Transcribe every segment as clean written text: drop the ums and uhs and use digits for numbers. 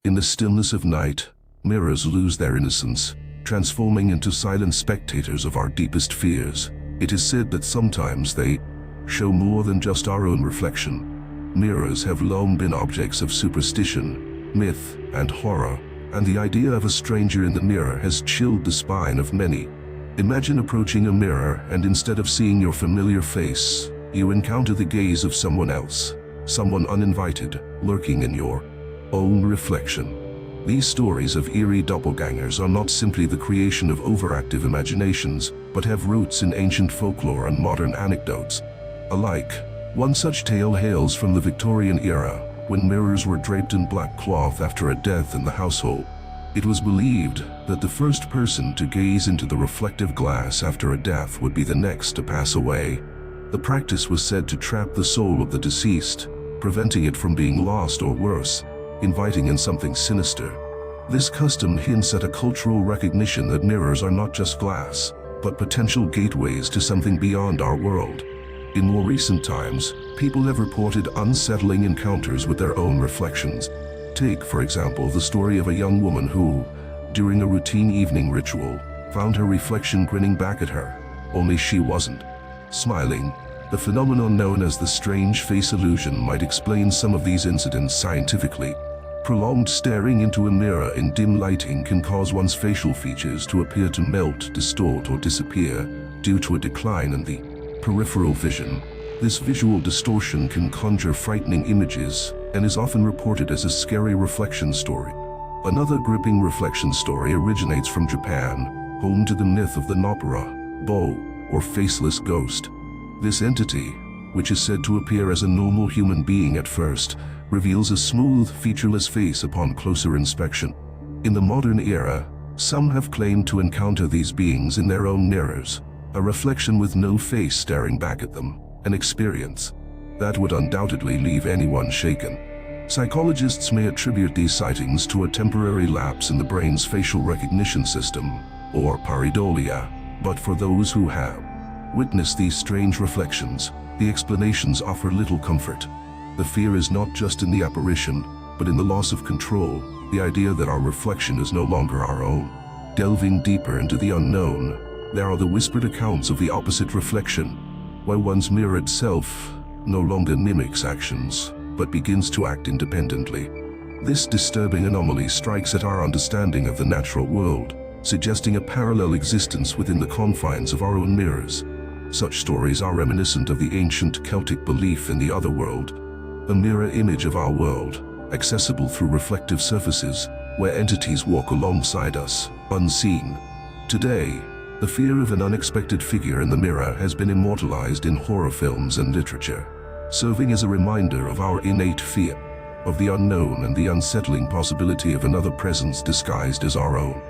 In the stillness of night, mirrors lose their innocence, transforming into silent spectators of our deepest fears. It is said that sometimes they show more than just our own reflection. Mirrors have long been objects of superstition, myth, and horror, and the idea of a stranger in the mirror has chilled the spine of many. Imagine approaching a mirror and instead of seeing your familiar face, you encounter the gaze of someone else, someone uninvited, lurking in your own reflection. These stories of eerie doppelgangers are not simply the creation of overactive imaginations, but have roots in ancient folklore and modern anecdotes alike. One such tale hails from the Victorian era, when mirrors were draped in black cloth after a death in the household. It was believed that the first person to gaze into the reflective glass after a death would be the next to pass away. The practice was said to trap the soul of the deceased, preventing it from being lost or worse, inviting in something sinister. This custom hints at a cultural recognition that mirrors are not just glass, but potential gateways to something beyond our world. In more recent times, people have reported unsettling encounters with their own reflections. Take, for example, the story of a young woman who, during a routine evening ritual, found her reflection grinning back at her, only she wasn't smiling. The phenomenon known as the strange face illusion might explain some of these incidents scientifically. Prolonged staring into a mirror in dim lighting can cause one's facial features to appear to melt, distort, or disappear due to a decline in the peripheral vision. This visual distortion can conjure frightening images and is often reported as a scary reflection story. Another gripping reflection story originates from Japan, home to the myth of the Noppera-bo, or faceless ghost. This entity, which is said to appear as a normal human being at first, reveals a smooth, featureless face upon closer inspection. In the modern era, some have claimed to encounter these beings in their own mirrors, a reflection with no face staring back at them, an experience that would undoubtedly leave anyone shaken. Psychologists may attribute these sightings to a temporary lapse in the brain's facial recognition system, or pareidolia, but for those who have witnessed these strange reflections, the explanations offer little comfort. The fear is not just in the apparition, but in the loss of control, the idea that our reflection is no longer our own. Delving deeper into the unknown, there are the whispered accounts of the opposite reflection, where one's mirrored self no longer mimics actions, but begins to act independently. This disturbing anomaly strikes at our understanding of the natural world, suggesting a parallel existence within the confines of our own mirrors. Such stories are reminiscent of the ancient Celtic belief in the otherworld, a mirror image of our world, accessible through reflective surfaces, where entities walk alongside us, unseen. Today, the fear of an unexpected figure in the mirror has been immortalized in horror films and literature, serving as a reminder of our innate fear of the unknown and the unsettling possibility of another presence disguised as our own.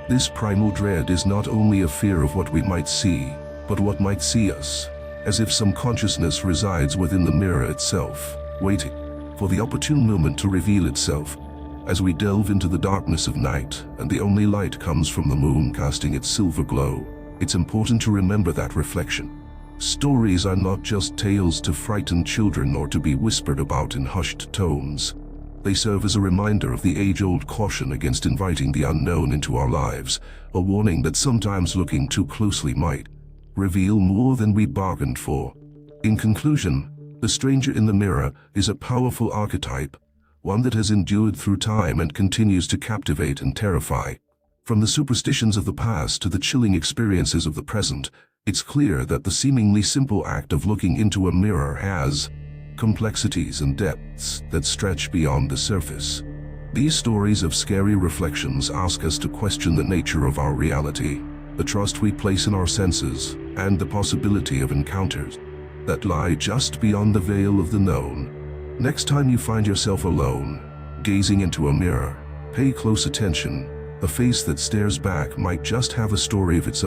This primal dread is not only a fear of what we might see, but what might see us, as if some consciousness resides within the mirror itself, waiting for the opportune moment to reveal itself. As we delve into the darkness of night, and the only light comes from the moon casting its silver glow, it's important to remember that reflection. Stories are not just tales to frighten children or to be whispered about in hushed tones. They serve as a reminder of the age-old caution against inviting the unknown into our lives, a warning that sometimes looking too closely might reveal more than we bargained for. In conclusion, the stranger in the mirror is a powerful archetype, one that has endured through time and continues to captivate and terrify. From the superstitions of the past to the chilling experiences of the present, it's clear that the seemingly simple act of looking into a mirror has complexities and depths that stretch beyond the surface. These stories of scary reflections ask us to question the nature of our reality, the trust we place in our senses, and the possibility of encounters that lie just beyond the veil of the known. Next time you find yourself alone, gazing into a mirror, pay close attention. A face that stares back might just have a story of its own.